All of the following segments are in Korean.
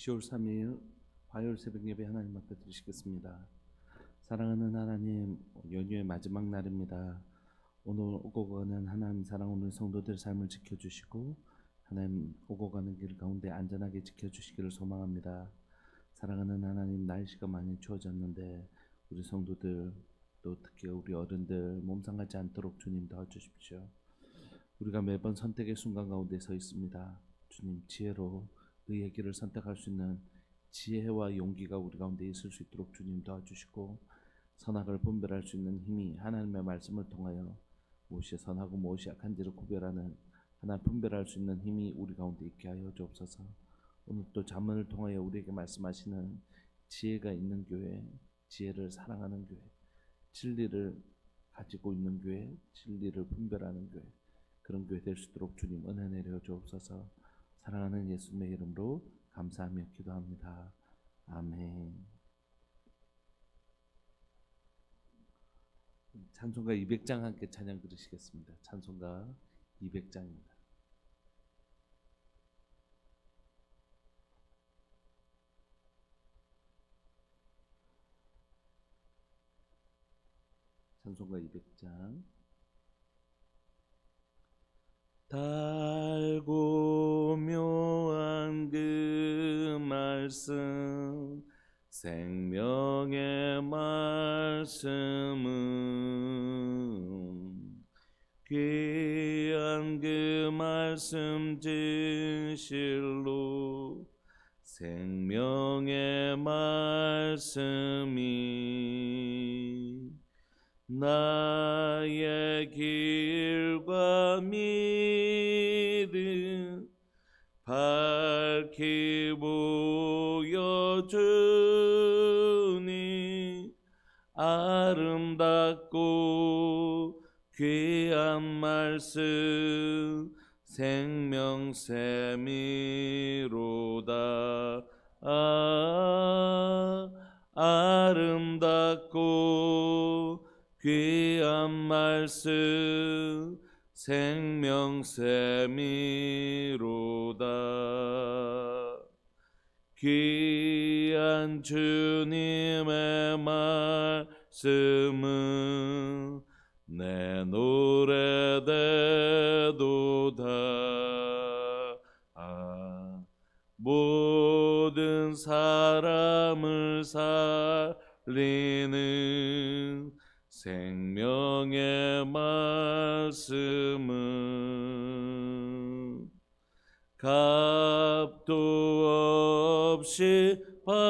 10월 3일 화요일 새벽 예배 하나님 앞에 드리시겠습니다. 사랑하는 하나님, 연휴의 마지막 날입니다. 오늘 오고 가는 하나님 사랑 오늘 성도들 삶을 지켜주시고 하나님 오고 가는 길 가운데 안전하게 지켜주시기를 소망합니다. 사랑하는 하나님, 날씨가 많이 추워졌는데 우리 성도들 또 특히 우리 어른들 몸 상하지 않도록 주님 도와주십시오. 우리가 매번 선택의 순간 가운데 서 있습니다. 주님, 지혜로 의의 길을 선택할 수 있는 지혜와 용기가 우리 가운데 있을 수 있도록 주님 도와주시고, 선악을 분별할 수 있는 힘이 하나님의 말씀을 통하여 무엇이 선하고 무엇이 악한지를 구별하는 하나 분별할 수 있는 힘이 우리 가운데 있게 하여 주옵소서. 오늘 또 잠언을 통하여 우리에게 말씀하시는 지혜가 있는 교회, 지혜를 사랑하는 교회, 진리를 가지고 있는 교회, 진리를 분별하는 교회, 그런 교회 될 수 있도록 주님 은혜 내려 주옵소서. 사랑하는 예수님의 이름으로 감사하며 기도합니다. 아멘. 찬송가 200장 함께 찬양 들으시겠습니다. 찬송가 200장입니다. 찬송가 200장. 달고 묘한 그 말씀, 생명의 말씀은 귀한 그 말씀 진실로 생명의 말씀이 나의 길과 믿음 밝히 보여주니 아름답고 귀한 말씀 생명샘이로다. 아름답고 귀한 말씀 생명샘이로다. 귀한 주님의 말씀은 내 노래되도다. 모든 사람을 살리는 생명의 말씀은 값도 없이 받아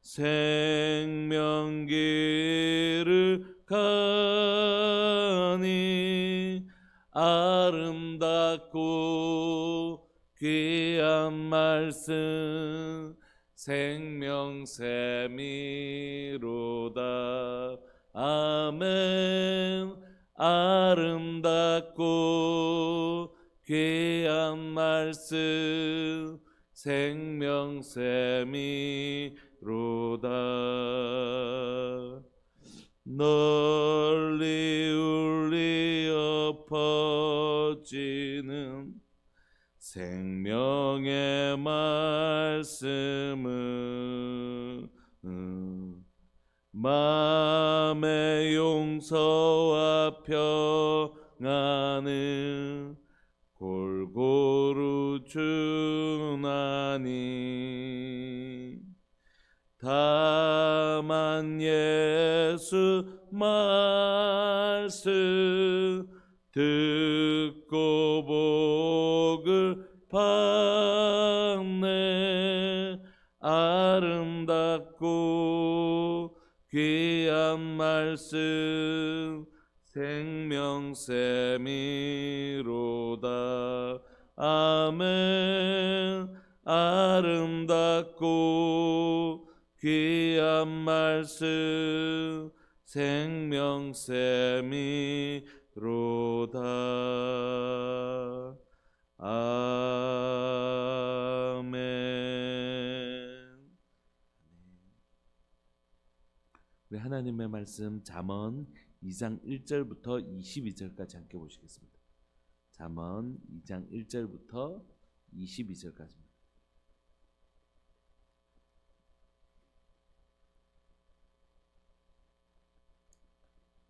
생명길을 가니 아름답고 귀한 말씀 생명샘이로다. 아멘. 아름답고 귀한 말씀 생명샘이로다. 널리 울리어 퍼지는 생명의 말씀은 마음의 용서와 평안을 골고루 주나니 다만 예수 말씀 듣고 복을 받네. 아름답고 귀한 말씀 생명샘이로다. 아멘. 아름답고 귀한 말씀 생명샘이로다. 아멘. 우리 하나님의 말씀 잠언 2장 1절부터 22절까지 함께 보시겠습니다. 잠언 2장 1절부터 22절까지입니다.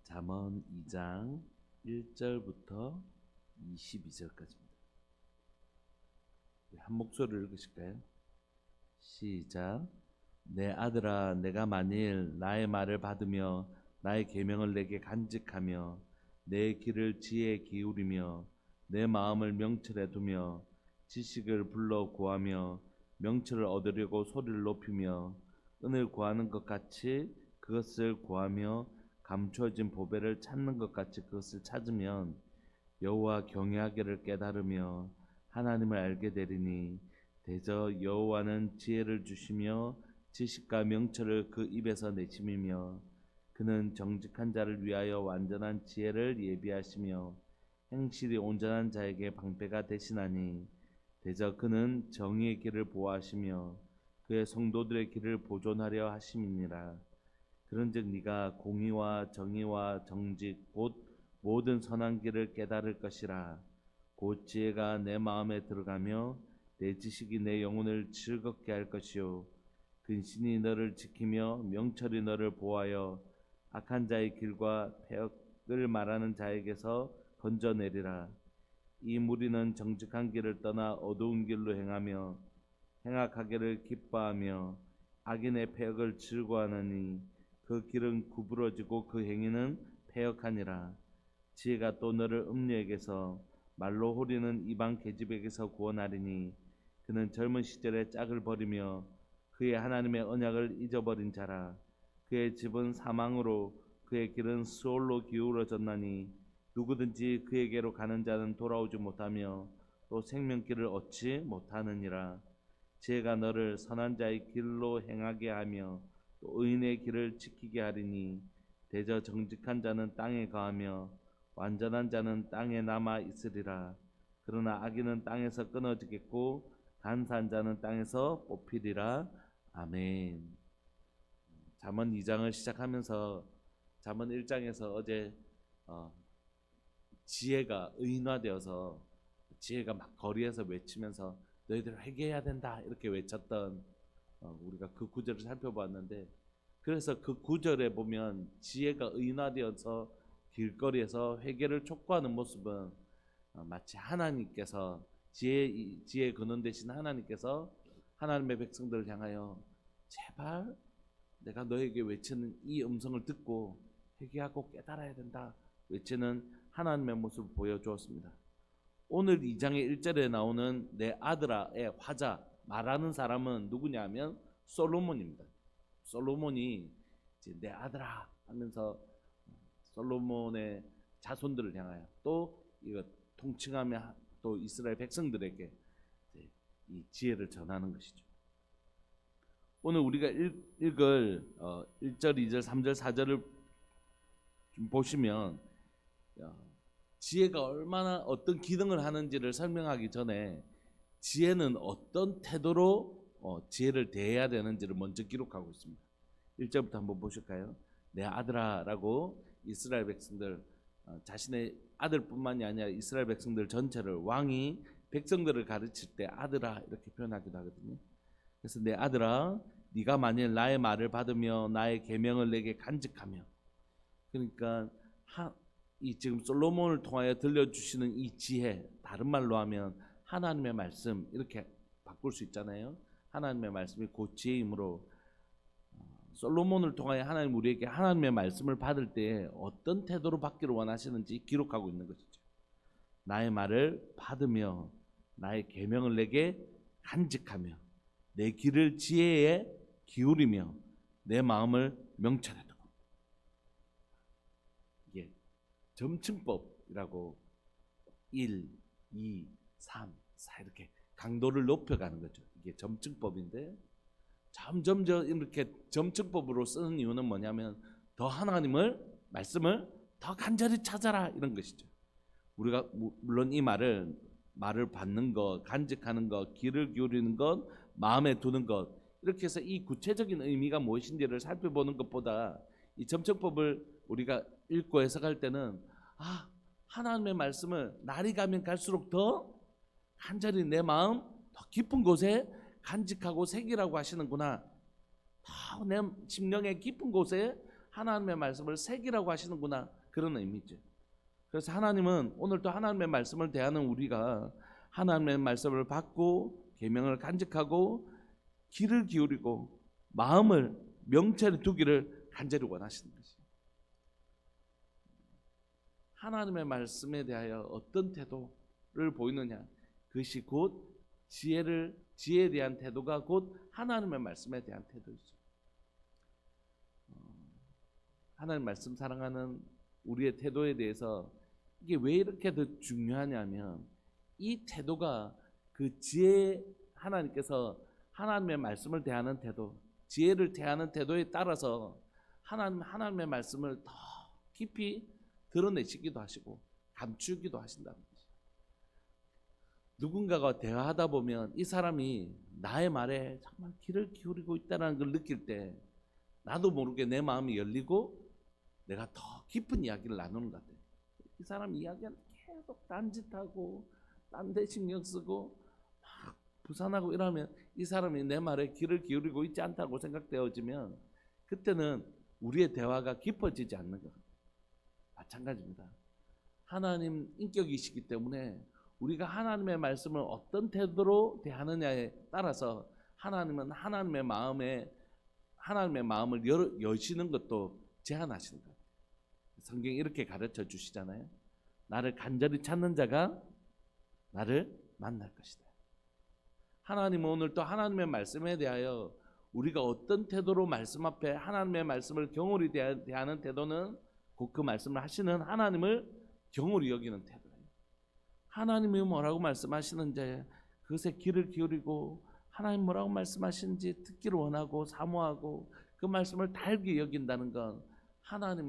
잠언 2장 1절부터 22절까지입니다. 한 목소리를 읽으실까요? 시작. 내 아들아, 내가 만일 나의 말을 받으며 나의 계명을 내게 간직하며 내 길을 지혜에 기울이며 내 마음을 명철에 두며 지식을 불러 구하며 명철을 얻으려고 소리를 높이며 은을 구하는 것 같이 그것을 구하며 감추어진 보배를 찾는 것 같이 그것을 찾으면 여호와 경외하기를 깨달으며 하나님을 알게 되리니 대저 여호와는 지혜를 주시며 지식과 명철을 그 입에서 내심이며 그는 정직한 자를 위하여 완전한 지혜를 예비하시며 행실이 온전한 자에게 방패가 되시나니 대저 그는 정의의 길을 보호하시며 그의 성도들의 길을 보존하려 하심이니라. 그런즉 네가 공의와 정의와 정직 곧 모든 선한 길을 깨달을 것이라. 곧 지혜가 내 마음에 들어가며 내 지식이 내 영혼을 즐겁게 할 것이요 근신이 너를 지키며 명철이 너를 보호하여 악한 자의 길과 패역을 말하는 자에게서 건져내리라. 이 무리는 정직한 길을 떠나 어두운 길로 행하며 행악하기를 기뻐하며 악인의 패역을 즐거워하느니 그 길은 구부러지고 그 행위는 패역하니라. 지혜가 또 너를 음녀에게서 말로 호리는 이방 계집에게서 구원하리니 그는 젊은 시절에 짝을 버리며 그의 하나님의 언약을 잊어버린 자라. 그의 집은 사망으로 그의 길은 수올로 기울어졌나니 누구든지 그에게로 가는 자는 돌아오지 못하며 또 생명길을 얻지 못하느니라. 지혜가 너를 선한 자의 길로 행하게 하며 또 의인의 길을 지키게 하리니 대저 정직한 자는 땅에 거하며 완전한 자는 땅에 남아 있으리라. 그러나 악인은 땅에서 끊어지겠고 간사한 자는 땅에서 뽑히리라. 아멘. 잠언 2장을 시작하면서 잠언 1장에서 어제 지혜가 의인화되어서 지혜가 막 거리에서 외치면서 너희들 회개해야 된다 이렇게 외쳤던 우리가 그 구절을 살펴보았는데, 그래서 그 구절에 보면 지혜가 의인화되어서 길거리에서 회개를 촉구하는 모습은 마치 하나님께서 지혜의 근원 되신 하나님께서 하나님의 백성들을 향하여 제발 내가 너에게 외치는 이 음성을 듣고 회개하고 깨달아야 된다 외치는 하나님의 모습을 보여주었습니다. 오늘 2장의 1절에 나오는 내 아들아의 화자 말하는 사람은 누구냐 하면 솔로몬입니다. 솔로몬이 이제 내 아들아 하면서 솔로몬의 자손들을 향하여 또 이거 통칭하며 또 이스라엘 백성들에게 이 지혜를 전하는 것이죠. 오늘 우리가 읽을 1절, 2절, 3절, 4절을 좀 보시면 지혜가 얼마나 어떤 기능을 하는지를 설명하기 전에 지혜는 어떤 태도로 지혜를 대해야 되는지를 먼저 기록하고 있습니다. 1절부터 한번 보실까요? 내 아들아라고 이스라엘 백성들 자신의 아들뿐만이 아니라 이스라엘 백성들 전체를 왕이 백성들을 가르칠 때 아들아 이렇게 표현하기도 하거든요. 그래서 내 아들아 네가 만일 나의 말을 받으며 나의 계명을 내게 간직하며, 그러니까 이 지금 솔로몬을 통하여 들려주시는 이 지혜, 다른 말로 하면 하나님의 말씀 이렇게 바꿀 수 있잖아요. 하나님의 말씀이 곧 지혜이므로 솔로몬을 통하여 하나님 우리에게 하나님의 말씀을 받을 때 어떤 태도로 받기를 원하시는지 기록하고 있는 것이죠. 나의 말을 받으며 나의 계명을 내게 간직하며 내 길을 지혜에 기울이며 내 마음을 명철에 두고. 이게 점층법이라고 1, 2, 3, 4 이렇게 강도를 높여가는 거죠. 이게 점층법인데 점점 이렇게 점층법으로 쓰는 이유는 뭐냐면 더 하나님을 말씀을 더 간절히 찾아라 이런 것이죠. 우리가 물론 이 말을 받는 것, 간직하는 것, 귀를 기울이는 것, 마음에 두는 것, 이렇게 해서 이 구체적인 의미가 무엇인지를 살펴보는 것보다 이 점층법을 우리가 읽고 해석할 때는 하나님의 말씀을 날이 가면 갈수록 더 간절히 내 마음 더 깊은 곳에 간직하고 새기라고 하시는구나. 더 내 심령의 깊은 곳에 하나님의 말씀을 새기라고 하시는구나. 그런 의미죠. 그래서 하나님은 오늘도 하나님의 말씀을 대하는 우리가 하나님의 말씀을 받고 계명을 간직하고 귀를 기울이고 마음을 명철에 두기를 간절히 원하시는 것이에요. 하나님의 말씀에 대하여 어떤 태도를 보이느냐, 그것이 곧 지혜에 대한 태도가 곧 하나님의 말씀에 대한 태도이죠. 하나님 말씀 사랑하는 우리의 태도에 대해서 이게 왜 이렇게 더 중요하냐면, 이 태도가 그 지혜, 하나님께서 하나님의 말씀을 대하는 태도, 지혜를 대하는 태도에 따라서 하나님의 말씀을 더 깊이 드러내시기도 하시고 감추기도 하신다는 거죠. 누군가가 대화하다 보면 이 사람이 나의 말에 정말 귀를 기울이고 있다는 걸 느낄 때 나도 모르게 내 마음이 열리고 내가 더 깊은 이야기를 나누는 것 같아요. 이 사람 이야기는 계속 딴짓하고 딴 데 신경 쓰고 막 부산하고 이러면 이 사람이 내 말에 귀를 기울이고 있지 않다고 생각되어지면 그때는 우리의 대화가 깊어지지 않는 것 같아요. 마찬가지입니다. 하나님 인격이시기 때문에 우리가 하나님의 말씀을 어떤 태도로 대하느냐에 따라서 하나님은 하나님의 마음을 여시는 것도 제한하시는 거예요. 성경이 이렇게 가르쳐 주시잖아요. 나를 간절히 찾는 자가 나를 만날 것이다. 하나님은 오늘 또 하나님의 말씀에 대하여 우리가 어떤 태도로 말씀 앞에 하나님의 말씀을 경홀히 대하는 태도는 곧 그 말씀을 하시는 하나님을 경홀히 여기는 태도예요. 하나님이 뭐라고 말씀하시는지 그것에 귀를 기울이고 하나님 뭐라고 말씀하시는지 듣기를 원하고 사모하고 그 말씀을 달게 여긴다는 건 하나님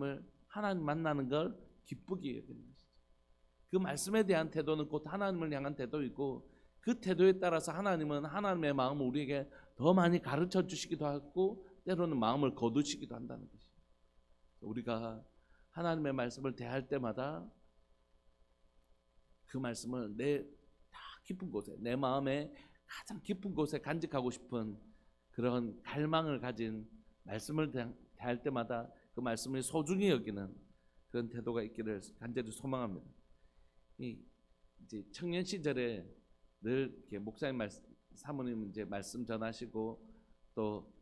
만나는 걸 기쁘게 여기는 것이죠. 그 말씀에 대한 태도는 곧 하나님을 향한 태도이고 그 태도에 따라서 하나님은 하나님의 마음을 우리에게 더 많이 가르쳐 주시기도 하고 때로는 마음을 거두시기도 한다는 것이죠. 우리가 하나님의 말씀을 대할 때마다 그 말씀을 내 깊은 곳에, 내 마음의 가장 깊은 곳에 간직하고 싶은 그런 갈망을 가진 말씀을 대할 때마다 그 말씀을 소중히 여기는 그런 태도가 있기를 간절히 소망합니다. 이제 청년 시절에 늘 이렇게 목사님 사모님 이제 말씀 전하시고 또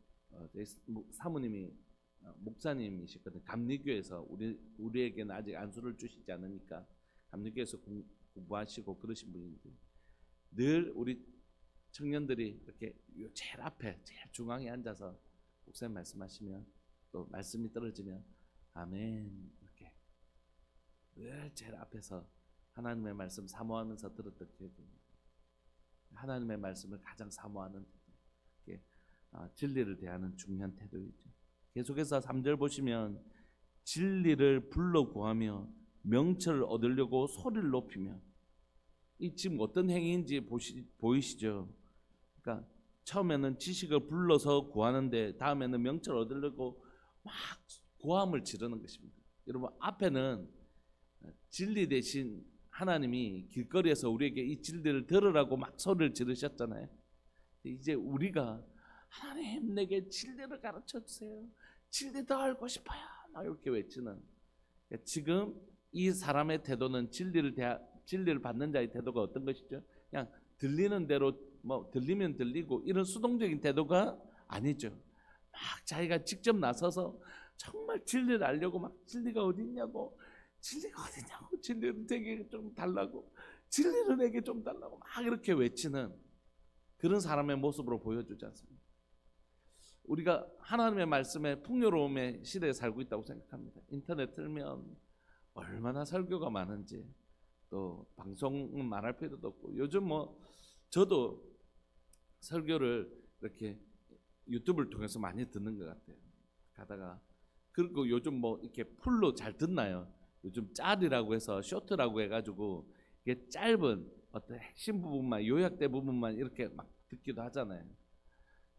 사모님이 목사님이시거든요. 감리교에서 우리에게는 아직 안수를 주시지 않으니까 감리교에서 공부하시고 그러신 분인데 늘 우리 청년들이 이렇게 제일 앞에 제일 중앙에 앉아서 목사님 말씀하시면 또 말씀이 떨어지면 아멘 이렇게 늘 제일 앞에서 하나님의 말씀 사모하면서 들었던 기억이 납니다. 하나님의 말씀을 가장 사모하는 태도, 진리를 대하는 중요한 태도이죠. 계속해서 3절 보시면 진리를 불러 구하며 명철을 얻으려고 소리를 높이며, 이 지금 어떤 행위인지 보이시죠? 그러니까 처음에는 지식을 불러서 구하는데 다음에는 명철을 얻으려고 막 고함을 지르는 것입니다. 여러분 앞에는 진리 대신 하나님이 길거리에서 우리에게 이 진리를 들으라고 막 소리를 지르셨잖아요. 이제 우리가 하나님 내게 진리를 가르쳐 주세요. 진리 더 알고 싶어요. 막 이렇게 외치는. 그러니까 지금 이 사람의 태도는 진리를 받는 자의 태도가 어떤 것이죠? 그냥 들리는 대로 뭐 들리면 들리고 이런 수동적인 태도가 아니죠. 막 자기가 직접 나서서 정말 진리를 알려고 막 진리가 어디 있냐고, 진리가 어디냐고, 진리를 내게 좀 달라고, 진리를 내게 좀 달라고 막 이렇게 외치는 그런 사람의 모습으로 보여주지 않습니까? 우리가 하나님의 말씀에 풍요로움의 시대에 살고 있다고 생각합니다. 인터넷 틀면 얼마나 설교가 많은지, 또 방송은 말할 필요도 없고, 요즘 뭐 저도 설교를 이렇게 유튜브를 통해서 많이 듣는 것 같아요. 가다가 그리고 요즘 뭐 이렇게 풀로 잘 듣나요? 요즘 짤이라고 해서 쇼트라고 해가지고 이게 짧은 어떤 핵심 부분만, 요약된 부분만 이렇게 막 듣기도 하잖아요.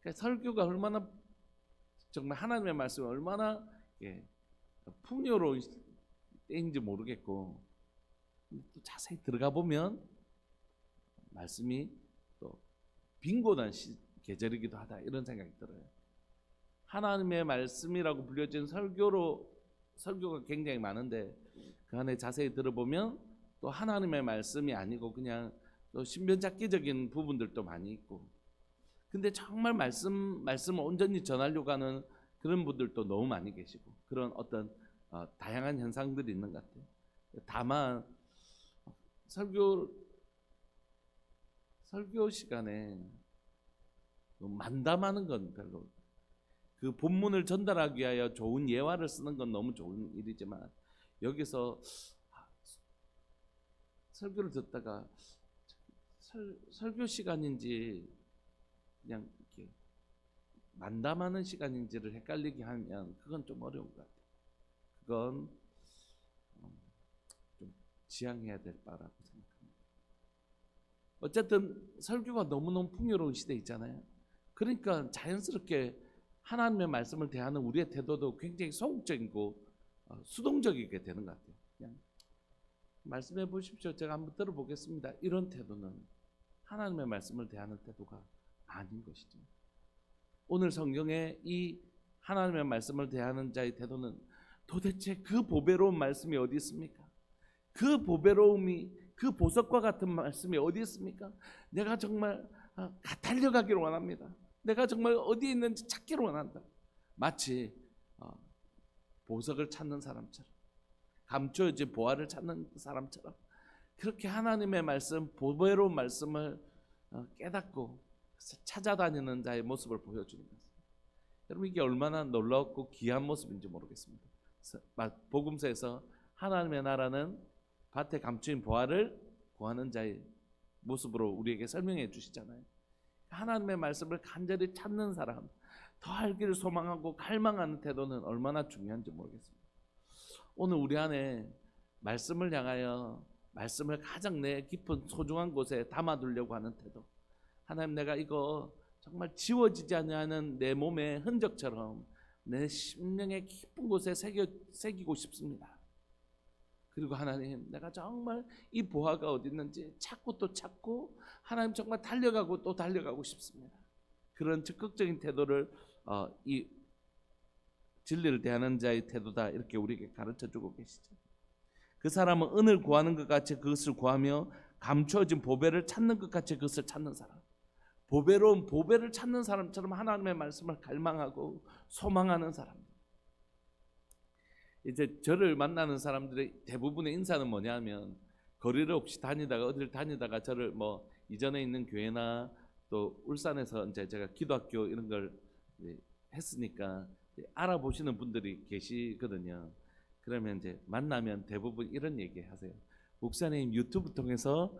그러니까 설교가 얼마나 정말 하나님의 말씀이 얼마나 풍요로운 때인지 모르겠고, 또 자세히 들어가 보면 말씀이 또 빈곤한 계절이기도 하다 이런 생각이 들어요. 하나님의 말씀이라고 불려진 설교가 굉장히 많은데 그 안에 자세히 들어보면 또 하나님의 말씀이 아니고 그냥 또 신변잡기적인 부분들도 많이 있고, 근데 정말 말씀을 온전히 전하려고 하는 그런 분들도 너무 많이 계시고, 그런 어떤 다양한 현상들이 있는 것 같아요. 다만 설교 시간에 만담하는 건 별로, 그 본문을 전달하기 위하여 좋은 예화를 쓰는 건 너무 좋은 일이지만, 여기서 설교를 듣다가 설교 시간인지 그냥 이렇게 만담하는 시간인지를 헷갈리게 하면 그건 좀 어려운 것 같아요. 그건 좀 지양해야 될 바라고 생각합니다. 어쨌든 설교가 너무너무 풍요로운 시대 있잖아요. 그러니까 자연스럽게 하나님의 말씀을 대하는 우리의 태도도 굉장히 소극적이고 수동적이게 되는 것 같아요. 그냥 말씀해 보십시오, 제가 한번 들어보겠습니다, 이런 태도는 하나님의 말씀을 대하는 태도가 아닌 것이죠. 오늘 성경에 이 하나님의 말씀을 대하는 자의 태도는 도대체 그 보배로운 말씀이 어디 있습니까? 그 보배로움이, 그 보석과 같은 말씀이 어디 있습니까? 내가 정말 달려가기를 원합니다. 내가 정말 어디에 있는지 찾기를 원한다. 마치 보석을 찾는 사람처럼, 감춰진 보화를 찾는 사람처럼 그렇게 하나님의 말씀, 보배로운 말씀을 깨닫고 찾아다니는 자의 모습을 보여주는 것입니다. 여러분, 이게 얼마나 놀랍고 귀한 모습인지 모르겠습니다. 복음서에서 하나님의 나라는 밭에 감추인 보화를 구하는 자의 모습으로 우리에게 설명해 주시잖아요. 하나님의 말씀을 간절히 찾는 사람, 더 알기를 소망하고 갈망하는 태도는 얼마나 중요한지 모르겠습니다. 오늘 우리 안에 말씀을 향하여, 말씀을 가장 내 깊은 소중한 곳에 담아두려고 하는 태도, 하나님, 내가 이거 정말 지워지지 않는 내 몸의 흔적처럼 내 심령의 깊은 곳에 새기고 싶습니다. 그리고 하나님, 내가 정말 이 보화가 어디 있는지 찾고 또 찾고, 하나님 정말 달려가고 또 달려가고 싶습니다. 그런 적극적인 태도를 이 진리를 대하는 자의 태도다, 이렇게 우리에게 가르쳐주고 계시죠. 그 사람은 은을 구하는 것 같이 그것을 구하며 감추어진 보배를 찾는 것 같이 그것을 찾는 사람, 보배로운 보배를 찾는 사람처럼 하나님의 말씀을 갈망하고 소망하는 사람. 이제 저를 만나는 사람들의 대부분의 인사는 뭐냐면, 거리를 혹시 다니다가 어딜 다니다가 저를 뭐 이전에 있는 교회나 또 울산에서 이제 제가 기도학교 이런 걸 했으니까 알아보시는 분들이 계시거든요. 그러면 이제 만나면 대부분 이런 얘기 하세요. 목사님, 유튜브 통해서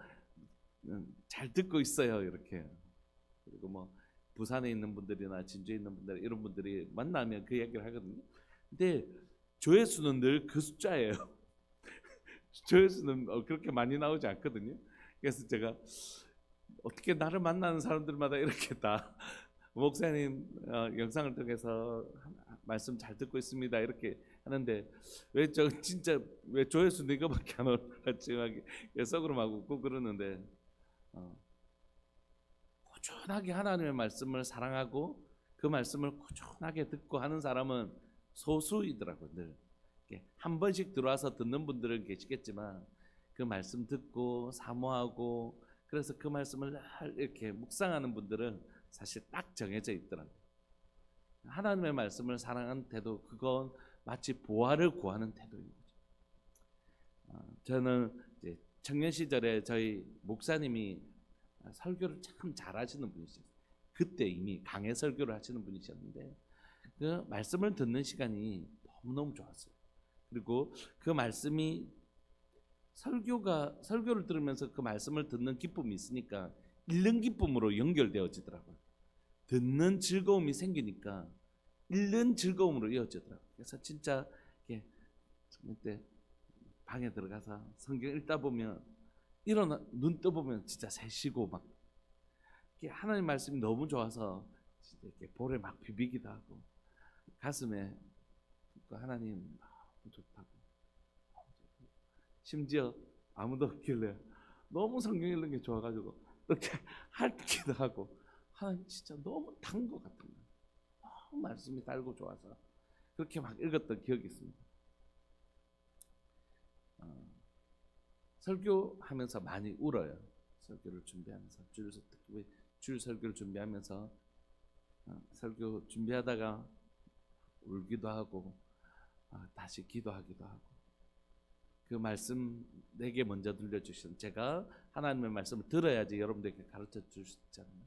잘 듣고 있어요, 이렇게. 그리고 뭐 부산에 있는 분들이나 진주에 있는 분들, 이런 분들이 만나면 그 얘기를 하거든요. 근데 조회수는 늘 그 숫자예요. 조회수는 그렇게 많이 나오지 않거든요. 그래서 제가 어떻게 나를 만나는 사람들마다 이렇게 다 목사님 영상을 통해서 말씀 잘 듣고 있습니다, 이렇게 하는데, 왜 저 진짜 왜 조회수 이거밖에 안 올라갔지 막 속으로 막 웃고 그러는데, 꾸준하게 하나님의 말씀을 사랑하고 그 말씀을 꾸준하게 듣고 하는 사람은 소수이더라고요. 늘 한 번씩 들어와서 듣는 분들은 계시겠지만, 그 말씀 듣고 사모하고 그래서 그 말씀을 이렇게 묵상하는 분들은 사실 딱 정해져 있더라고요. 하나님의 말씀을 사랑하는 태도, 그건 마치 보화를 구하는 태도인 거죠. 저는 이제 청년 시절에 저희 목사님이 설교를 참 잘하시는 분이셨어요. 그때 이미 강해 설교를 하시는 분이셨는데, 그 말씀을 듣는 시간이 너무너무 좋았어요. 그리고 그 말씀이 설교를 들으면서 그 말씀을 듣는 기쁨이 있으니까 읽는 기쁨으로 연결되어지더라고요. 듣는 즐거움이 생기니까 읽는 즐거움으로 이어지더라고요. 그래서 진짜 이렇게 그때 방에 들어가서 성경 읽다 보면 일어나 눈 떠보면 진짜 새시고 막 하나님 말씀이 너무 좋아서 진짜 이렇게 볼에 막 비비기도 하고, 가슴에 하나님 너무 좋다고, 심지어 아무도 없길래 너무 성경 읽는 게 좋아가지고 이렇게 핥기도 하고, 하나님 진짜 너무 단 것 같은 거예요. 너무 말씀이 달고 좋아서 그렇게 막 읽었던 기억이 있습니다. 설교하면서 많이 울어요. 설교를 준비하면서 줄 설교를 준비하면서 설교 준비하다가 울기도 하고 다시 기도하기도 하고, 그 말씀 내게 먼저 들려주신, 제가 하나님의 말씀을 들어야지 여러분들에게 가르쳐 줄 수 있잖아요.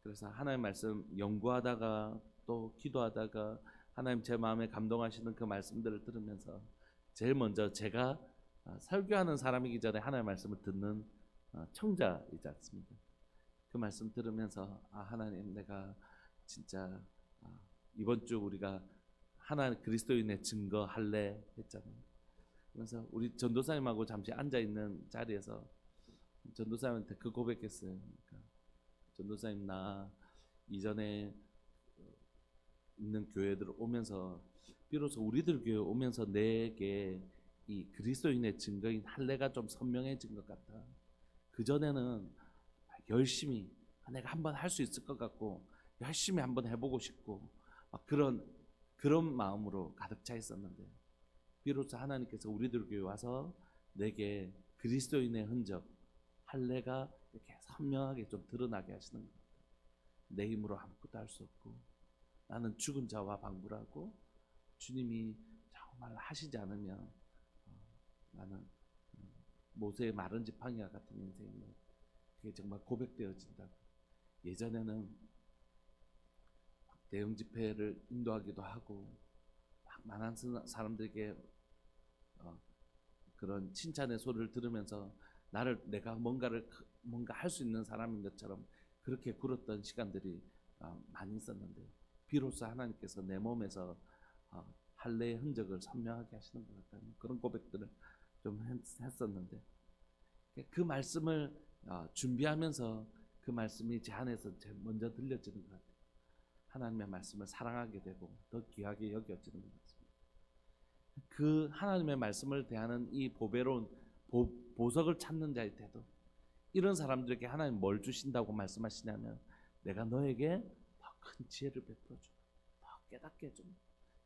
그래서 하나님의 말씀 연구하다가 또 기도하다가 하나님 제 마음에 감동하시는 그 말씀들을 들으면서 제일 먼저 제가 설교하는 사람이기 전에 하나님의 말씀을 듣는 청자이지 않습니까? 그 말씀 들으면서 하나님, 내가 진짜 이번 주 우리가 하나님 그리스도인의 증거 할래 했잖아요. 그래서 우리 전도사님하고 잠시 앉아 있는 자리에서 전도사님한테 그 고백했어요. 그러니까 전도사님, 나 이전에 있는 교회들 오면서 비로소 우리들 교회 오면서 내게 이 그리스도인의 증거인 할례가 좀 선명해진 것 같다. 그 전에는 열심히 내가 한번 할 수 있을 것 같고 열심히 한번 해보고 싶고 막 그런 마음으로 가득 차 있었는데, 비로소 하나님께서 우리들 교회 와서 내게 그리스도인의 흔적, 할례가 이렇게 선명하게 좀 드러나게 하시는 것 같아요. 내 힘으로 아무것도 할 수 없고 나는 죽은 자와 방불하고 주님이 정말 하시지 않으면 나는 모세의 마른 지팡이와 같은 인생이네. 그게 정말 고백되어진다고. 예전에는 대형 집회를 인도하기도 하고 많은 사람들에게 그런 칭찬의 소리를 들으면서 내가 뭔가 할 수 있는 사람인 것처럼 그렇게 굴었던 시간들이 많이 있었는데, 비로소 하나님께서 내 몸에서 할례의 흔적을 선명하게 하시는 것 같다는 그런 고백들을 좀 했었는데, 그 말씀을 준비하면서 그 말씀이 제 안에서 제일 먼저 들려지는 것 같아요. 하나님의 말씀을 사랑하게 되고 더 귀하게 여겨지는 것 같습니다. 그 하나님의 말씀을 대하는 이 보배로운 보석을 찾는 자의 태도, 이런 사람들에게 하나님 뭘 주신다고 말씀하시냐면, 내가 너에게 더 큰 지혜를 베풀어 줘, 더 깨닫게 해줘.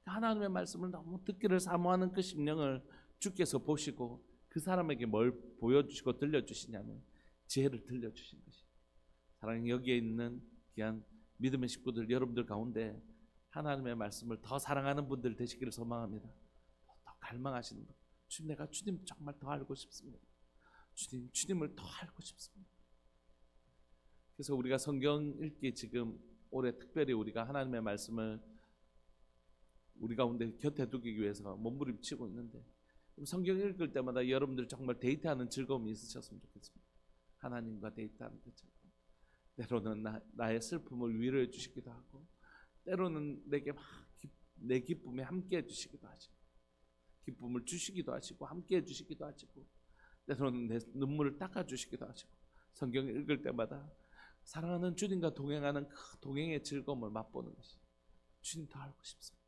하나님의 말씀을 너무 듣기를 사모하는 그 심령을 주께서 보시고 그 사람에게 뭘 보여주시고 들려주시냐면 지혜를 들려주신 것이. 사랑하는 여기에 있는 귀한 믿음의 식구들, 여러분들 가운데 하나님의 말씀을 더 사랑하는 분들 되시기를 소망합니다. 더 갈망하시는 분, 주님, 내가 주님 정말 더 알고 싶습니다. 주님을 더 알고 싶습니다. 그래서 우리가 성경 읽기, 지금 올해 특별히 우리가 하나님의 말씀을 우리 가운데 곁에 두기 위해서 몸부림치고 있는데, 성경 읽을 때마다 여러분들 정말 데이트하는 즐거움이 있으셨으면 좋겠습니다. 하나님과 데이트하는 것처럼. 때로는 나의 슬픔을 위로해 주시기도 하고, 때로는 내게 막 내 기쁨에 함께 해 주시기도 하시고, 기쁨을 주시기도 하시고 함께 해 주시기도 하시고, 때로는 내 눈물을 닦아 주시기도 하시고, 성경 읽을 때마다 사랑하는 주님과 동행하는 그 동행의 즐거움을 맛보는 것이, 주님 더 알고 싶습니다.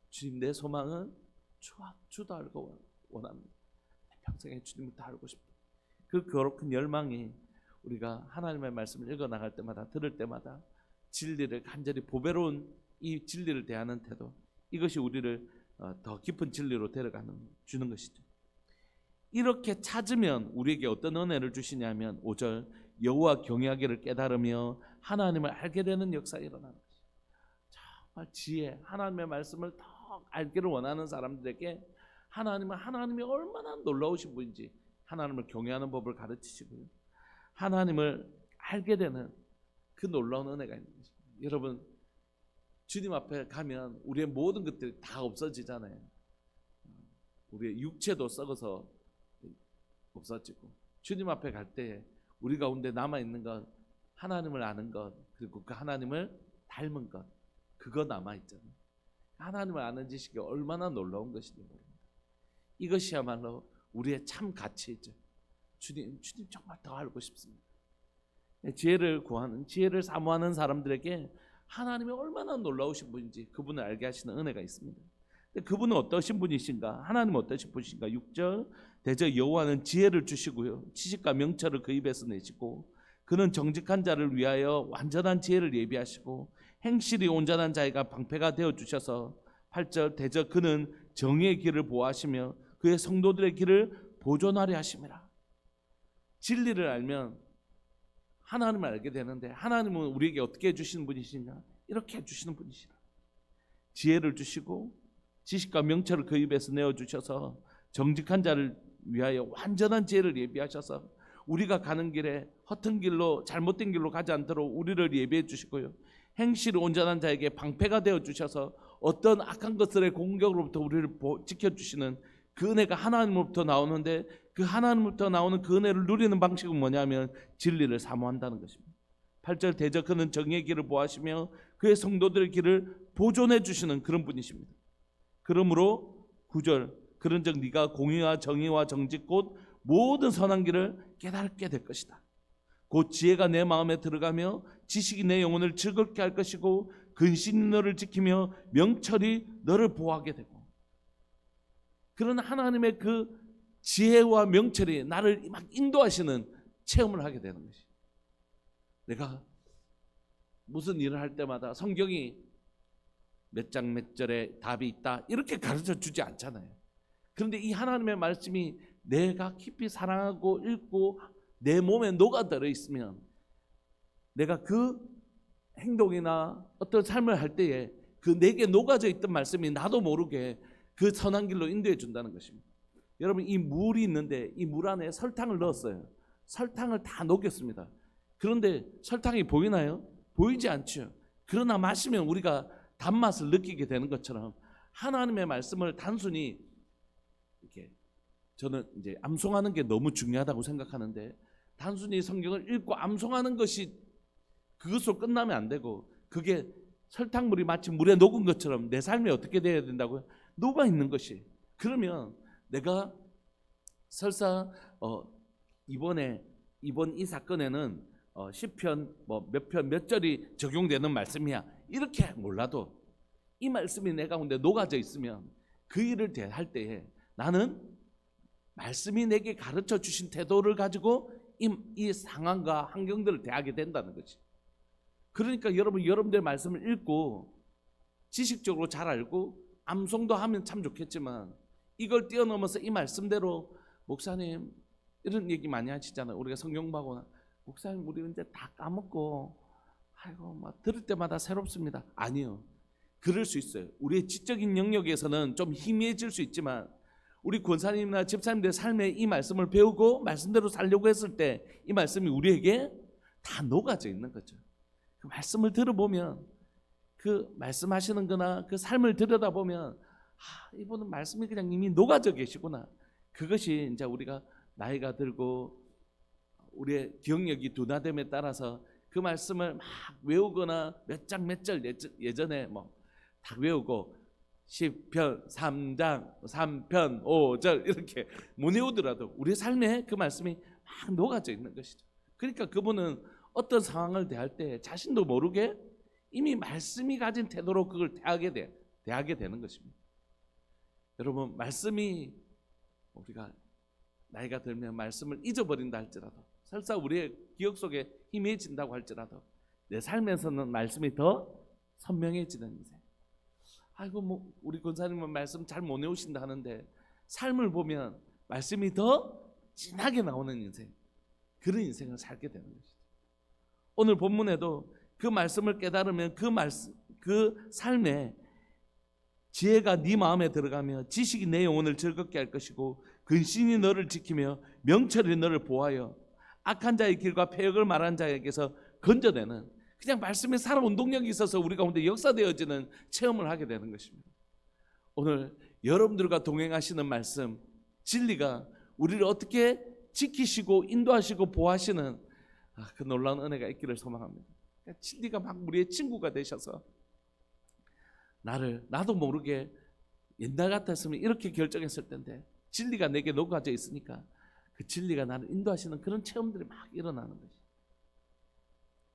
주님, 내 소망은 주도 알고 원합니다. 평생에 주님을 더 알고 싶다. 그 거룩한 열망이 우리가 하나님의 말씀을 읽어 나갈 때마다, 들을 때마다 진리를 간절히, 보배로운 이 진리를 대하는 태도, 이것이 우리를 더 깊은 진리로 주는 것이죠. 이렇게 찾으면 우리에게 어떤 은혜를 주시냐면 5절, 여호와 경외하기를 깨달으며 하나님을 알게 되는 역사가 일어나는 것이죠. 정말 지혜, 하나님의 말씀을 더 알기를 원하는 사람들에게 하나님이 얼마나 놀라우신 분인지 하나님을 경외하는 법을 가르치시고요, 하나님을 알게 되는 그 놀라운 은혜가 있는 것입니다. 여러분, 주님 앞에 가면 우리의 모든 것들이 다 없어지잖아요. 우리의 육체도 썩어서 없어지고, 주님 앞에 갈 때 우리 가운데 남아있는 것, 하나님을 아는 것, 그리고 그 하나님을 닮은 것, 그거 남아있잖아요. 하나님을 아는 지식이 얼마나 놀라운 것인지 모릅니다. 이것이야말로 우리의 참 가치이죠. 주님 정말 더 알고 싶습니다. 지혜를 사모하는 사람들에게 하나님이 얼마나 놀라우신 분인지 그분을 알게 하시는 은혜가 있습니다. 그분은 어떠신 분이신가? 하나님은 어떠신 분이신가? 6절, 대저 여호와는 지혜를 주시고요, 지식과 명철을 그 입에서 내시고 그는 정직한 자를 위하여 완전한 지혜를 예비하시고 행실이 온전한 자에게 방패가 되어 주셔서 8절 대저 그는 정의의 길을 보호하시며 그의 성도들의 길을 보존하려 하심이라. 진리를 알면 하나님을 알게 되는데 하나님은 우리에게 어떻게 해주시는 분이시냐? 이렇게 해주시는 분이시라. 지혜를 주시고 지식과 명철을 그 입에서 내어주셔서 정직한 자를 위하여 완전한 지혜를 예비하셔서 우리가 가는 길에 허튼 길로 잘못된 길로 가지 않도록 우리를 예비해 주시고요. 행실이 온전한 자에게 방패가 되어 주셔서 어떤 악한 것들의 공격으로부터 우리를 지켜주시는 그 은혜가 하나님으로부터 나오는데 그 하나님으로부터 나오는 그 은혜를 누리는 방식은 뭐냐면 진리를 사모한다는 것입니다. 8절 대저 그는 정의의 길을 보호하시며 그의 성도들의 길을 보존해 주시는 그런 분이십니다. 그러므로 9절 그런즉 네가 공의와 정의와 정직 곧 모든 선한 길을 깨닫게 될 것이다. 곧 지혜가 내 마음에 들어가며 지식이 내 영혼을 즐겁게 할 것이고 근신이 너를 지키며 명철이 너를 보호하게 되고. 그런 하나님의 그 지혜와 명철이 나를 막 인도하시는 체험을 하게 되는 것이. 내가 무슨 일을 할 때마다 성경이 몇 장 몇 절에 답이 있다 이렇게 가르쳐 주지 않잖아요. 그런데 이 하나님의 말씀이 내가 깊이 사랑하고 읽고 내 몸에 녹아들어 있으면 내가 그 행동이나 어떤 삶을 할 때에 그 내게 녹아져 있던 말씀이 나도 모르게 그 선한 길로 인도해 준다는 것입니다. 여러분 이 물이 있는데 이 물 안에 설탕을 넣었어요. 설탕을 다 녹였습니다. 그런데 설탕이 보이나요? 보이지 않죠. 그러나 마시면 우리가 단맛을 느끼게 되는 것처럼 하나님의 말씀을 단순히 이렇게 저는 이제 암송하는 게 너무 중요하다고 생각하는데 단순히 성경을 읽고 암송하는 것이 그것으로 끝나면 안 되고 그게 설탕물이 마치 물에 녹은 것처럼 내 삶이 어떻게 되어야 된다고요? 녹아 있는 것이. 그러면 내가 설사 이번 이 사건에는 시편 몇 편 몇 절이 적용되는 말씀이야 이렇게 몰라도 이 말씀이 내 가운데 녹아져 있으면 그 일을 대할 때에 나는 말씀이 내게 가르쳐 주신 태도를 가지고 이 상황과 환경들을 대하게 된다는 거지. 그러니까 여러분들의 말씀을 읽고 지식적으로 잘 알고 암송도 하면 참 좋겠지만 이걸 뛰어넘어서 이 말씀대로 목사님 이런 얘기 많이 하시잖아요. 우리가 성경 보거나 목사님 우리 이제 다 까먹고 아이고 막 들을 때마다 새롭습니다. 아니요. 그럴 수 있어요. 우리의 지적인 영역에서는 좀 희미해질 수 있지만 우리 권사님이나 집사님들의 삶에 이 말씀을 배우고 말씀대로 살려고 했을 때 이 말씀이 우리에게 다 녹아져 있는 거죠. 그 말씀을 들어보면 그 말씀하시는 거나 그 삶을 들여다보면 이분은 말씀이 그냥 이미 녹아져 계시구나. 그것이 이제 우리가 나이가 들고 우리의 기억력이 둔화됨에 따라서 그 말씀을 막 외우거나 몇 장 몇 절 예전에 다 외우고 10편 3장 3편 5절 이렇게 못 외우더라도 우리 삶에 그 말씀이 막 녹아져 있는 것이죠. 그러니까 그분은 어떤 상황을 대할 때 자신도 모르게 이미 말씀이 가진 태도로 그걸 대하게 되는 것입니다. 여러분 말씀이 우리가 나이가 들면 말씀을 잊어버린다 할지라도 설사 우리의 기억 속에 희미해진다고 할지라도 내 삶에서는 말씀이 더 선명해지는 인생. 아이고 우리 권사님은 말씀 잘 못 외우신다 하는데 삶을 보면 말씀이 더 진하게 나오는 인생, 그런 인생을 살게 되는 것이죠. 오늘 본문에도 그 말씀을 깨달으면 그 삶에 지혜가 네 마음에 들어가며 지식이 내 영혼을 즐겁게 할 것이고 근신이 너를 지키며 명철이 너를 보호하여 악한 자의 길과 패역을 말한 자에게서 건져내는 그냥 말씀에 살아 운동력이 있어서 우리 가운데 역사되어지는 체험을 하게 되는 것입니다. 오늘 여러분들과 동행하시는 말씀 진리가 우리를 어떻게 지키시고 인도하시고 보호하시는 그 놀라운 은혜가 있기를 소망합니다. 진리가 막 우리의 친구가 되셔서 나도 모르게 옛날 같았으면 이렇게 결정했을 텐데 진리가 내게 녹아져 있으니까 그 진리가 나를 인도하시는 그런 체험들이 막 일어나는 것이죠.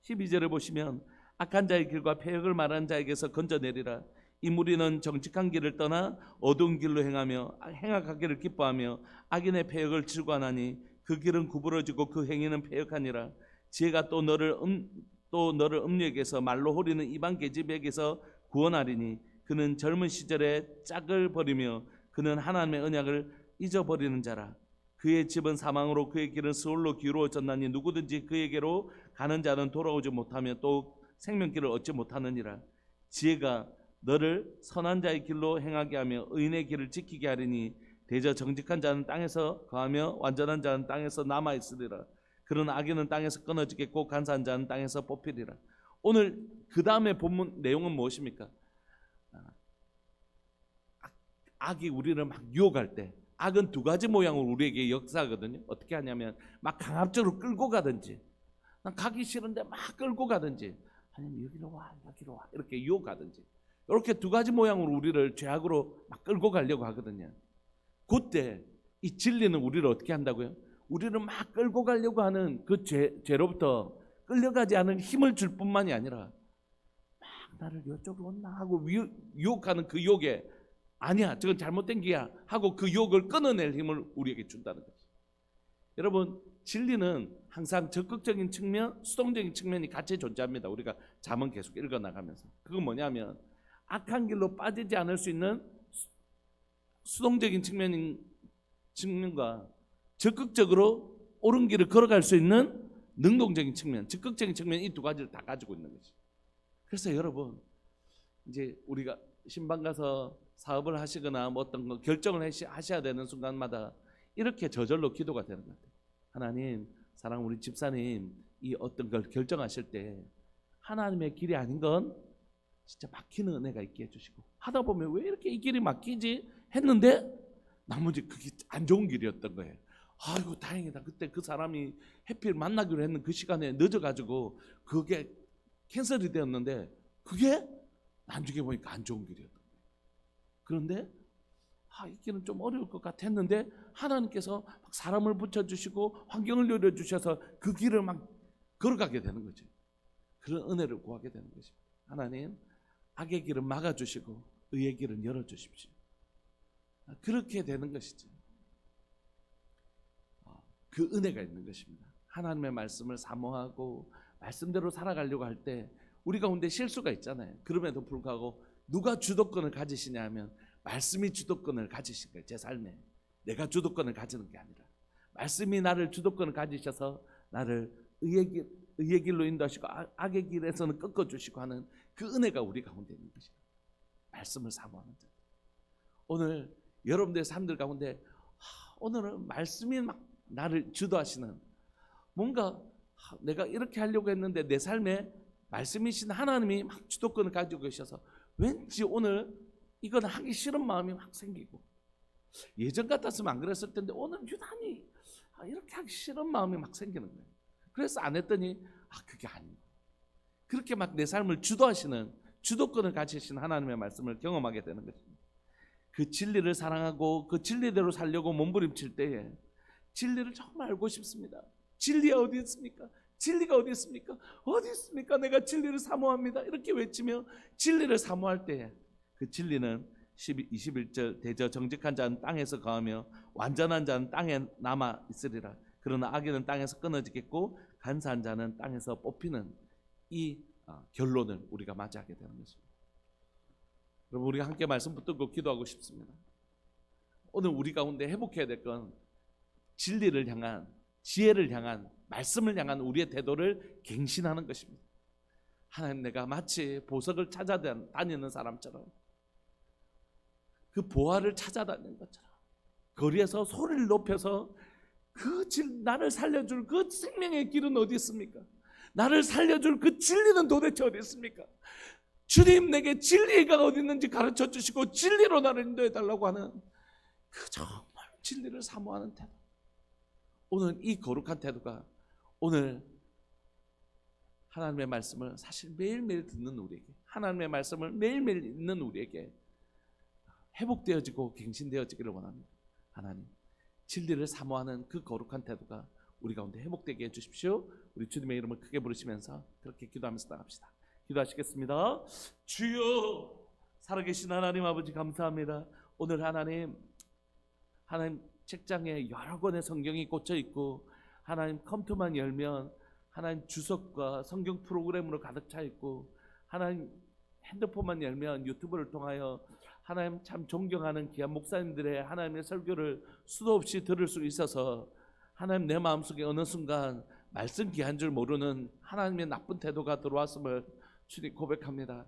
12절에 보시면 악한 자의 길과 패역을 말하는 자에게서 건져내리라. 이 무리는 정직한 길을 떠나 어두운 길로 행악하기를 기뻐하며 악인의 패역을 즐거워하나니 그 길은 구부러지고 그 행위는 패역하니라. 지혜가 또 너를 음력에서 말로 호리는 이방 계집에게서 구원하리니 그는 젊은 시절에 짝을 버리며 그는 하나님의 언약을 잊어버리는 자라. 그의 집은 사망으로 그의 길은 스올로 기울어졌나니 누구든지 그에게로 가는 자는 돌아오지 못하며 또 생명길을 얻지 못하느니라. 지혜가 너를 선한 자의 길로 행하게 하며 의인의 길을 지키게 하리니 대저 정직한 자는 땅에서 거하며 완전한 자는 땅에서 남아 있으리라. 그런 악인은 땅에서 끊어지겠고 간사한 자는 땅에서 뽑히리라. 오늘 그 다음에 본문 내용은 무엇입니까? 악이 우리를 막 유혹할 때, 악은 두 가지 모양으로 우리에게 역사하거든요. 어떻게 하냐면 막 강압적으로 끌고 가든지, 난 가기 싫은데 막 끌고 가든지, 아니면 여기로 와 이렇게 유혹하든지, 이렇게 두 가지 모양으로 우리를 죄악으로 막 끌고 가려고 하거든요. 그때 이 진리는 우리를 어떻게 한다고요? 우리를 막 끌고 가려고 하는 그 죄로부터 끌려가지 않은 힘을 줄 뿐만이 아니라 막 나를 이쪽으로 온나 하고 유혹하는 그 유혹에 아니야 저건 잘못된 게야 하고 그 유혹을 끊어낼 힘을 우리에게 준다는 거죠. 여러분, 진리는 항상 적극적인 측면, 수동적인 측면이 같이 존재합니다. 우리가 잠언 계속 읽어나가면서. 그건 뭐냐면 악한 길로 빠지지 않을 수 있는 수동적인 측면과 적극적으로 옳은 길을 걸어갈 수 있는 능동적인 측면, 적극적인 측면, 이 두 가지를 다 가지고 있는 거죠. 그래서 여러분, 이제 우리가 신방 가서 사업을 하시거나 뭐 어떤 거 결정을 하셔야 되는 순간마다 이렇게 저절로 기도가 되는 것 같아요. 하나님, 사랑 우리 집사님 이 어떤 걸 결정하실 때 하나님의 길이 아닌 건 진짜 막히는 은혜가 있게 해주시고, 하다 보면 왜 이렇게 이 길이 막히지 했는데 나머지 그게 안 좋은 길이었던 거예요. 아이고 다행이다. 그때 그 사람이 해필 만나기로 했는 그 시간에 늦어가지고 그게 캔슬이 되었는데 그게 나중에 보니까 안 좋은 길이었던 거예요. 그런데 이 길은 좀 어려울 것 같았는데 하나님께서 막 사람을 붙여주시고 환경을 열어주셔서 그 길을 막 걸어가게 되는 거죠. 그런 은혜를 구하게 되는 것입니다. 하나님, 악의 길은 막아주시고 의의 길은 열어주십시오. 그렇게 되는 것이죠. 그 은혜가 있는 것입니다. 하나님의 말씀을 사모하고 말씀대로 살아가려고 할 때 우리 가운데 실수가 있잖아요. 그럼에도 불구하고 누가 주도권을 가지시냐 하면 말씀이 주도권을 가지신 거예요. 제 삶에 내가 주도권을 가지는 게 아니라 말씀이 나를 주도권을 가지셔서 나를 의의 길로 인도하시고 악의 길에서는 꺾어주시고 하는 그 은혜가 우리 가운데 있는 것이에요. 말씀을 사모하는 자. 오늘 여러분들의 삶들 가운데 오늘은 말씀이 막 나를 주도하시는, 뭔가 내가 이렇게 하려고 했는데 내 삶에 말씀이신 하나님이 막 주도권을 가지고 계셔서 왠지 오늘 이건 하기 싫은 마음이 막 생기고, 예전 같았으면 안 그랬을 텐데 오늘 유난히 이렇게 하기 싫은 마음이 막 생기는 거예요. 그래서 안 했더니 그게 아니고, 그렇게 막 내 삶을 주도하시는, 주도권을 가지신 하나님의 말씀을 경험하게 되는 것입니다. 그 진리를 사랑하고 그 진리대로 살려고 몸부림칠 때에 진리를 정말 알고 싶습니다. 진리가 어디 있습니까? 진리가 어디 있습니까? 어디 있습니까? 내가 진리를 사모합니다. 이렇게 외치며 진리를 사모할 때에 그 진리는 21절 대저 정직한 자는 땅에서 거하며 완전한 자는 땅에 남아 있으리라. 그러나 악인은 땅에서 끊어지겠고 간사한 자는 땅에서 뽑히는 이 결론을 우리가 맞이하게 되는 것입니다. 여러분, 우리가 함께 말씀 붙들고 기도하고 싶습니다. 오늘 우리 가운데 회복해야 될 건 진리를 향한, 지혜를 향한, 말씀을 향한 우리의 태도를 갱신하는 것입니다. 하나님, 내가 마치 보석을 찾아다니는 사람처럼, 그 보화를 찾아다니는 것처럼 거리에서 소리를 높여서 나를 살려줄 그 생명의 길은 어디 있습니까? 나를 살려줄 그 진리는 도대체 어디 있습니까? 주님, 내게 진리가 어디 있는지 가르쳐 주시고 진리로 나를 인도해 달라고 하는 그 정말 진리를 사모하는 태도. 오늘 이 거룩한 태도가 오늘 하나님의 말씀을 사실 매일매일 듣는 우리에게, 하나님의 말씀을 매일매일 읽는 우리에게 회복되어지고 갱신되어지기를 원합니다. 하나님, 진리를 사모하는 그 거룩한 태도가 우리 가운데 회복되게 해주십시오. 우리 주님의 이름을 크게 부르시면서 그렇게 기도하면서 나갑시다. 기도하시겠습니다. 주여, 살아계신 하나님 아버지, 감사합니다. 오늘 하나님 책장에 여러 권의 성경이 꽂혀 있고, 하나님 컴퓨터만 열면 하나님 주석과 성경 프로그램으로 가득 차 있고, 하나님 핸드폰만 열면 유튜브를 통하여 하나님 참 존경하는 귀한 목사님들의 하나님의 설교를 수도 없이 들을 수 있어서 하나님 내 마음속에 어느 순간 말씀 귀한 줄 모르는 하나님의 나쁜 태도가 들어왔음을 주님 고백합니다.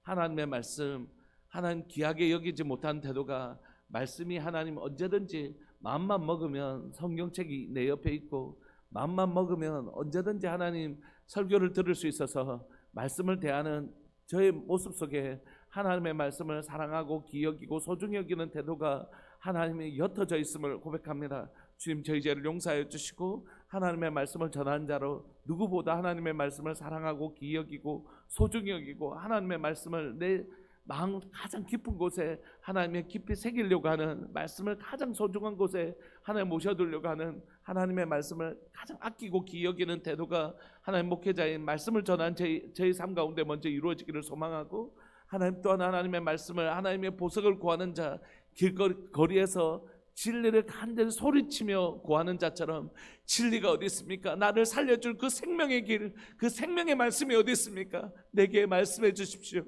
하나님의 말씀, 하나님 귀하게 여기지 못한 태도가, 말씀이 하나님 언제든지 마음만 먹으면 성경책이 내 옆에 있고, 마음만 먹으면 언제든지 하나님 설교를 들을 수 있어서 말씀을 대하는 저의 모습 속에 하나님의 말씀을 사랑하고 귀히 여기고 소중히 여기는 태도가 하나님이 옅어져 있음을 고백합니다. 주님, 저희 죄를 용서하여 주시고 하나님의 말씀을 전하는 자로 누구보다 하나님의 말씀을 사랑하고 귀히 여기고 소중히 여기고 하나님의 말씀을 내 마음 가장 깊은 곳에 하나님의 깊이 새기려고 하는, 말씀을 가장 소중한 곳에 하나님 모셔두려고 하는, 하나님의 말씀을 가장 아끼고 귀히 여기는 태도가 하나님 목회자인 말씀을 전한 저희 삶 가운데 먼저 이루어지기를 소망하고, 하나님 또한 하나님의 말씀을, 하나님의 보석을 구하는 자, 길거리에서 진리를 간절히 소리치며 구하는 자처럼, 진리가 어디 있습니까? 나를 살려줄 그 생명의 길, 그 생명의 말씀이 어디 있습니까? 내게 말씀해 주십시오.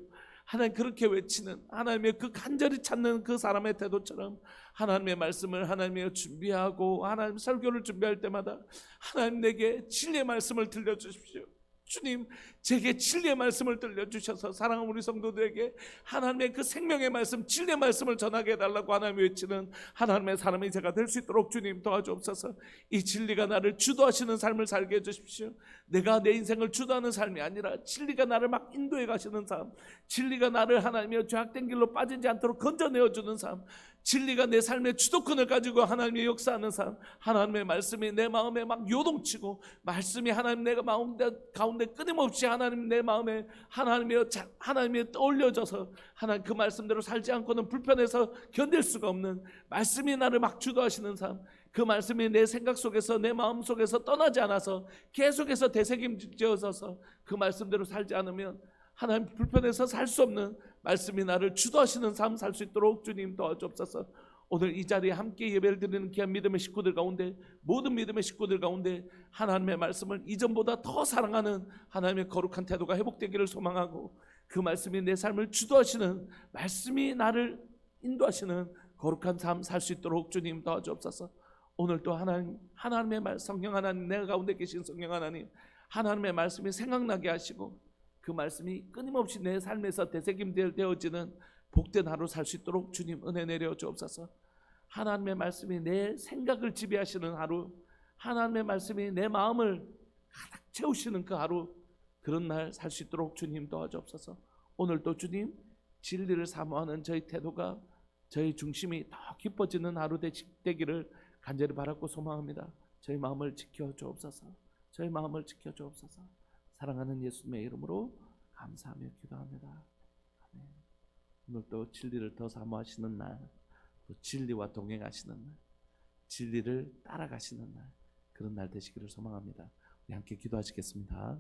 하나님 그렇게 외치는, 하나님의 그 간절히 찾는 그 사람의 태도처럼 하나님의 말씀을 하나님의 준비하고 하나님 설교를 준비할 때마다 하나님 내게 진리의 말씀을 들려주십시오. 주님, 제게 진리의 말씀을 들려주셔서 사랑하는 우리 성도들에게 하나님의 그 생명의 말씀, 진리의 말씀을 전하게 해달라고 하나님 외치는 하나님의 사람이 제가 될 수 있도록 주님 도와주옵소서. 이 진리가 나를 주도하시는 삶을 살게 해주십시오. 내가 내 인생을 주도하는 삶이 아니라 진리가 나를 막 인도해 가시는 삶, 진리가 나를 하나님의 죄악된 길로 빠지지 않도록 건져내어주는 삶, 진리가 내 삶의 주도권을 가지고 하나님의 역사하는 삶, 하나님의 말씀이 내 마음에 막 요동치고, 말씀이 하나님 내가 마음 가운데 끊임없이 하나님 내 마음에 하나님이 떠올려져서 하나님 그 말씀대로 살지 않고는 불편해서 견딜 수가 없는, 말씀이 나를 막 주도하시는 삶, 그 말씀이 내 생각 속에서 내 마음 속에서 떠나지 않아서 계속해서 되새김져서 그 말씀대로 살지 않으면 하나님 불편해서 살 수 없는, 말씀이 나를 주도하시는 삶 살 수 있도록 주님 도와주옵소서. 오늘 이 자리에 함께 예배를 드리는 귀한 믿음의 식구들 가운데, 모든 믿음의 식구들 가운데 하나님의 말씀을 이전보다 더 사랑하는 하나님의 거룩한 태도가 회복되기를 소망하고, 그 말씀이 내 삶을 주도하시는, 말씀이 나를 인도하시는 거룩한 삶 살 수 있도록 주님 도와주옵소서. 오늘 또 하나님의 말, 성령 하나님, 내 가운데 계신 성령 하나님, 하나님의 말씀이 생각나게 하시고 그 말씀이 끊임없이 내 삶에서 되새김되어지는 복된 하루 살 수 있도록 주님 은혜 내려 주옵소서. 하나님의 말씀이 내 생각을 지배하시는 하루, 하나님의 말씀이 내 마음을 가득 채우시는 그 하루, 그런 날 살 수 있도록 주님 도와주옵소서. 오늘도 주님, 진리를 사모하는 저희 태도가, 저희 중심이 더 깊어지는 하루 되기를 간절히 바라고 소망합니다. 저희 마음을 지켜 주옵소서. 저희 마음을 지켜 주옵소서. 사랑하는 예수님의 이름으로 감사하며 기도합니다. 아멘. 오늘 또 진리를 더 사모하시는 날, 또 진리와 동행하시는 날, 진리를 따라가시는 날, 그런 날 되시기를 소망합니다. 우리 함께 기도하시겠습니다.